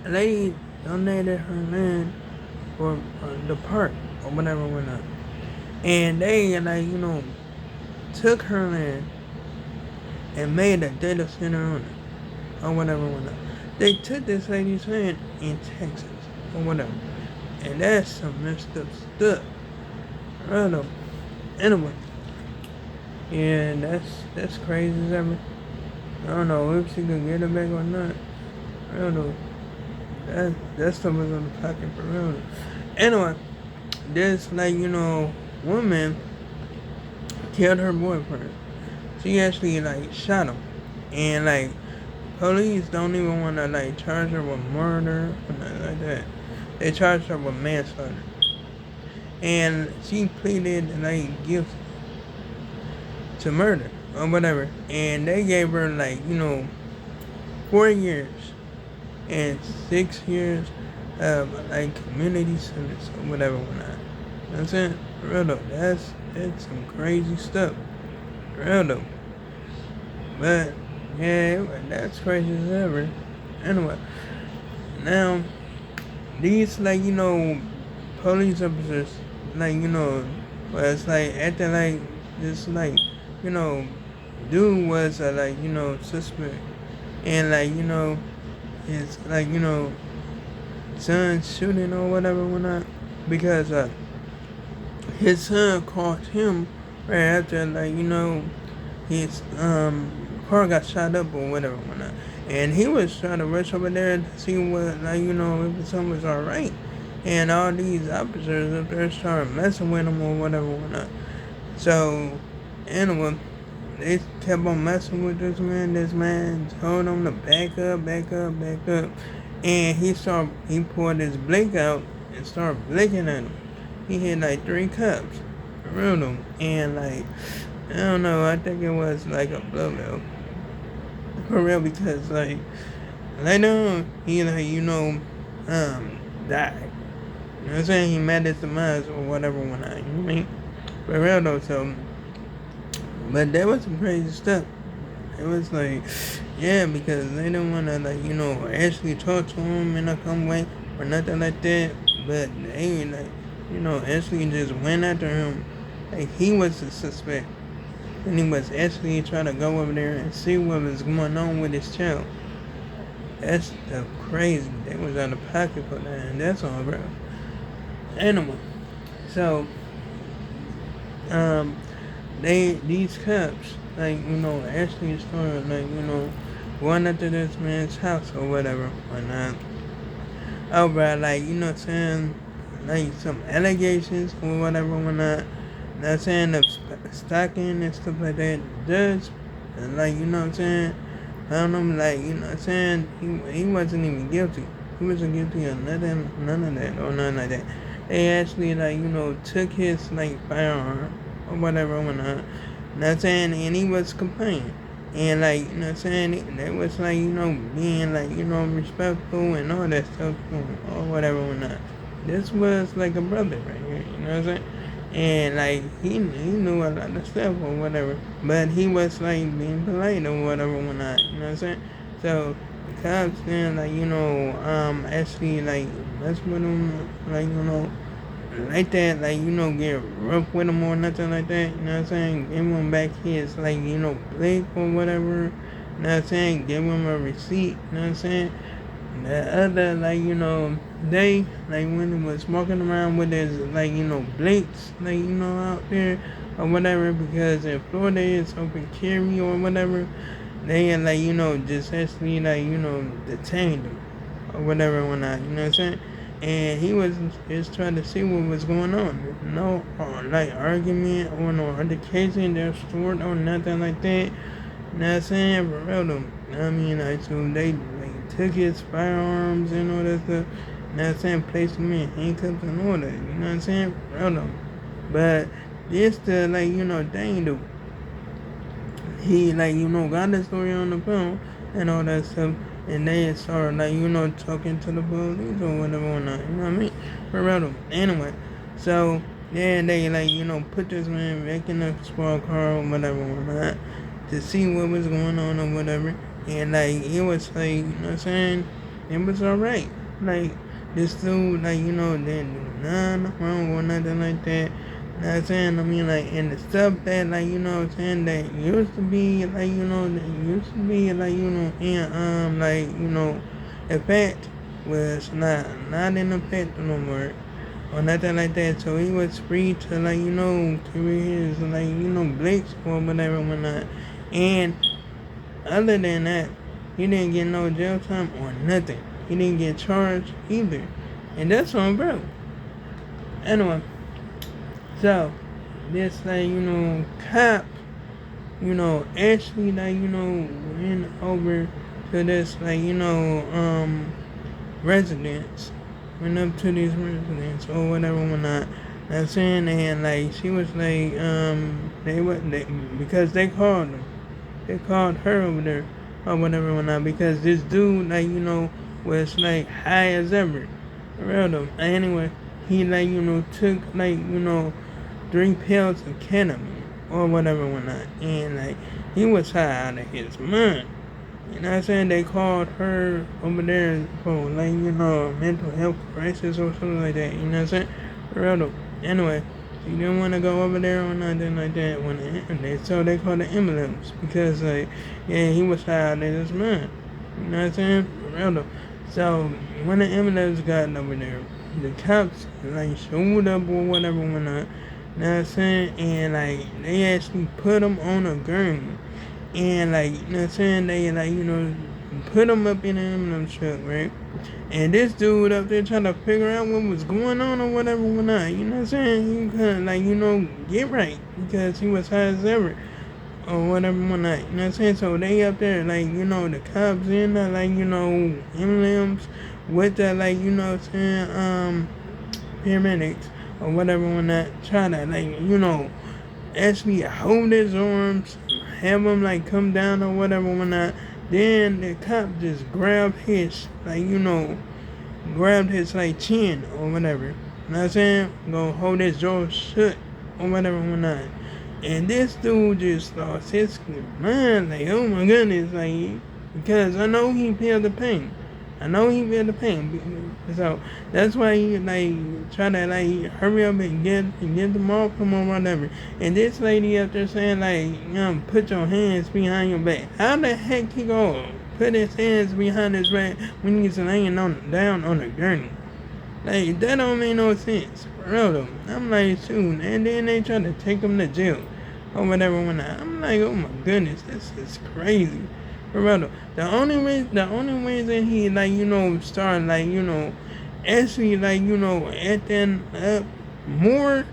a lady donated her land for the park or whatever, whatnot. And they, like, took her land and made a data center on it or whatever, whatnot. They took this lady's land in Texas or whatever. And that's some messed up stuff. I don't know. Anyway, yeah, that's crazy as ever. I don't know if she could get it back or not. I don't know. That stuff was on the pocket for real. Anyway, this, like, woman killed her boyfriend. She actually, like, shot him. And, like, police don't even want to, like, charge her with murder or nothing like that. They charged her with manslaughter. And she pleaded, like, guilty to murder or whatever. And they gave her, like, 4 years and 6 years of, like, community service or whatever, whatnot. You know what I'm saying? For real though, that's some crazy stuff. For real though. But yeah, that's crazy as ever. Anyway, now these, like, police officers, like, well, it's like acting like this, like, you know dude was a, like, suspect, and, like, his, like, son shooting or whatever, whatnot, because his son caught him right after, like, his car got shot up or whatever, whatnot. And he was trying to rush over there to see what, like, if his son was alright. And all these officers up there started messing with him or whatever, whatnot. So, anyway, they kept on messing with this man. This man told him to back up, back up, back up. And he pulled his blink out and started blinking at him. He hit like 3 cups. For real though. And, like, I don't know, I think it was like a blow though. For real, because, like, later on, he, like, died. You know what I'm saying? He met his demise or whatever when I, you know what I mean? For real though, so, but that was some crazy stuff. It was like, yeah, because they didn't want to, like, actually talk to him in a come way or nothing like that. But they, like, actually just went after him. Like, he was the suspect. And he was actually trying to go over there and see what was going on with his child. That's crazy. They was out of pocket for that, and that's all, bro. Anyway, so, these cops, like, actually started, like, going into this man's house or whatever, whatnot. Over, like, what I'm saying, like, some allegations or whatever, whatnot. Not saying of stalking and stuff like that. Just, like, what I'm saying, found him, like, what I'm saying, he wasn't even guilty. He wasn't guilty of nothing, none of that, or nothing like that. They actually, like, took his, like, firearm or whatever, whatnot. Not saying, and he was complaining. And, like, saying, they was, like, being, like, respectful and all that stuff or whatever, whatnot. This was like a brother right here, you know what I'm saying? And, like, he knew a lot of stuff or whatever, but he was, like, being polite or whatever, whatnot, you know what I'm saying? So the cops then, like, actually, like, mess with him, like, like that, like, get rough with him or nothing like that, you know what I'm saying? Give him back his, like, blade or whatever, you know what I'm saying? Give him a receipt, you know what I'm saying? The other, like, they, like, when he was walking around with his, like, blinks, like, out there or whatever, because in Florida it's open carry or whatever, they had, like, just actually, like, detained him or whatever when I, you know what I'm saying? And he was just trying to see what was going on. No, like, argument or no altercation, their sport or nothing like that. You know what I'm saying? For real though. I mean, like, so they, like, took his firearms and all that stuff. You know what I'm saying? Placed him in handcuffs and all that. You know what I'm saying? For real though. But this the, like, thing though. He, like, got the story on the phone and all that stuff. And they started, like, talking to the police or whatever or not. You know what I mean? For real though. Anyway. So, yeah, they, like, put this man back in the squad car or whatever or not, to see what was going on or whatever. And, like, it was, like, you know what I'm saying? it was alright. Like, this dude, like, you know, didn't do nothing wrong or nothing like that. You know what I'm saying? I mean, like, and the stuff that, like, you know what I'm saying, that used to be, like, you know, that used to be, like, you know, in, like, you know, effect was not in effect no more or nothing like that. So he was free to, like, you know, to his, like, you know, blicks or whatever, whatnot. And other than that, he didn't get no jail time or nothing. He didn't get charged either. And that's on bro. Anyway, so this, like, you know, cop, you know, actually, like, you know, went over to this, like, you know, residents. Went up to these residents or whatever, whatnot. I'm saying, and like she was like, because they called them. They called her over there or whatever, whatnot, because this dude, like, you know, was like high as ever. Real though. Anyway, he, like, you know, took, like, you know, 3 pills of ketamine or whatever, whatnot, and like he was high out of his mind. You know what I'm saying? They called her over there for, like, you know, a mental health crisis or something like that. You know what I'm saying? For real though. Anyway, she didn't want to go over there or nothing like that so they called the ambulance because, like, yeah, he was high out of his mind. You know what I'm saying? For real though. So when the ambulance got over there, the cops, like, showed up or whatever, whatnot. You know what I'm saying? And like they actually put him on a gurney. And like, you know what I'm saying, they, like, you know, put him up in the ambulance truck, right? And this dude up there trying to figure out what was going on or whatever, whatnot. You know what I'm saying? He couldn't, like, you know, get right because he was high as ever or whatever, whatnot. You know what I'm saying? So they up there, like, you know, the cops in the, like, you know, emblems with the, like, you know what I'm saying, paramedics or whatever, whatnot, try to, like, you know, actually hold his arms, have him, like, come down or whatever, whatnot. Then the cop just grabbed his, like, you know, grabbed his, like, chin or whatever. You know what I'm saying? Gonna hold his jaw shut or whatever, whatnot. And this dude just lost his mind, like, oh my goodness, like, because I know he feel the pain. I know he feel the pain. So that's why he, like, try to, like, hurry up and get them off him or whatever. And this lady up there saying, like, put your hands behind your back. How the heck he gonna put his hands behind his back when he's laying down on a gurney? Like, that don't make no sense. For real though. I'm like, shoot. And then they try to take him to jail or whatever. I'm like, oh my goodness, this is crazy. For real though. The only reason he, like, you know, started, like, you know, actually, like, you know, acting up more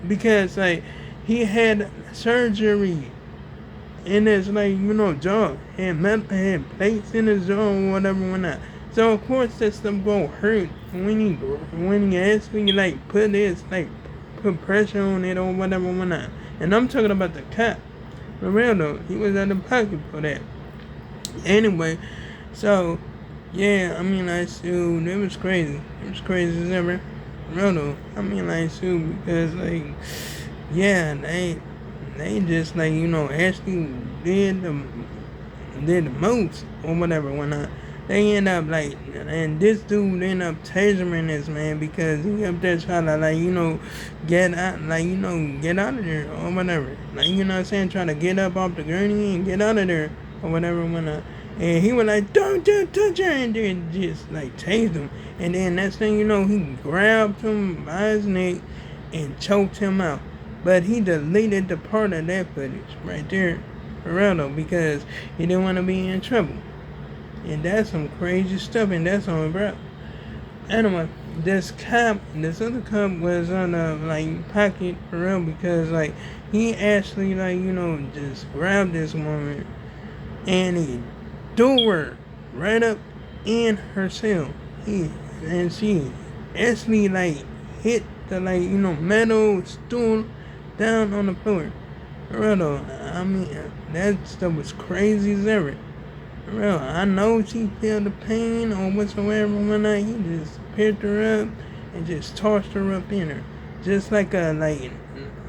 because, like, he had surgery in his, like, you know, jaw. Had plates in his jaw or whatever. So of course that stuff gonna hurt when he actually, like, put pressure on it or whatever. And I'm talking about the cop. For real though, he was out of pocket for that. Anyway, so yeah, I mean, like, shoot, it was crazy. It was crazy as ever. For real though. I mean, like, shoot, because, like, yeah, they just, like, you know, actually did the most or whatever, whatnot. They end up, like, and this dude end up tasering this man because he up there trying to, like, you know, get out, like, you know, get out of there or whatever. Like, you know what I'm saying, trying to get up off the gurney and get out of there or whatever, whatnot. And he was like, don't touch her, and then just, like, tased him. And then next thing you know, he grabbed him by his neck and choked him out. But he deleted the part of that footage right there, for real though, because he didn't want to be in trouble. And that's some crazy stuff, and that's on bro. Anyway, this other cop was on the, like, pocket for real because, like, he actually, like, you know, just grabbed this woman and he threw her right up in her cell. And she actually, like, hit the, like, you know, metal stool down on the floor. For real though, I mean, that stuff was crazy as ever. For real, I know she felt the pain or whatsoever when he just picked her up and just tossed her up in her. Just like a,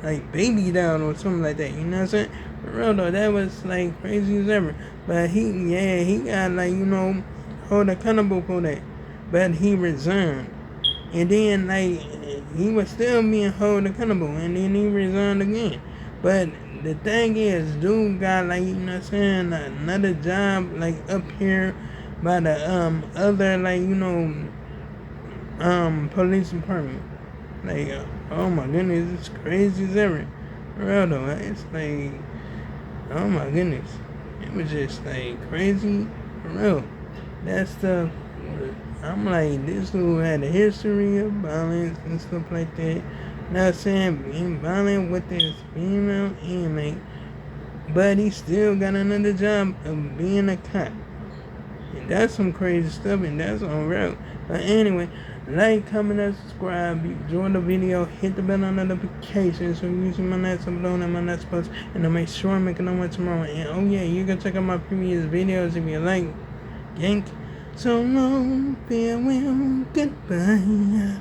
like baby doll or something like that, you know what I'm saying? For real though, that was, like, crazy as ever. But he got, like, you know, hold accountable for that. But he resigned. And then, like, he was still being held accountable. And then he resigned again. But the thing is, dude got, like, you know what I'm saying, another job, like, up here by the, other, like, you know, police department. Like, oh my goodness, it's crazy as ever. For real though, it's like, oh my goodness. It was just like crazy. For real. That stuff, I'm like, this dude had a history of violence and stuff like that. Not saying being violent with his female inmate, but he still got another job of being a cop. And that's some crazy stuff, and that's on real. But anyway, like, comment, and subscribe. Enjoy the video. Hit the bell on notifications so you see my next upload and my next post. And I'll make sure I make another one tomorrow. And oh yeah, you can check out my previous videos if you like. Yank. So long, farewell, goodbye.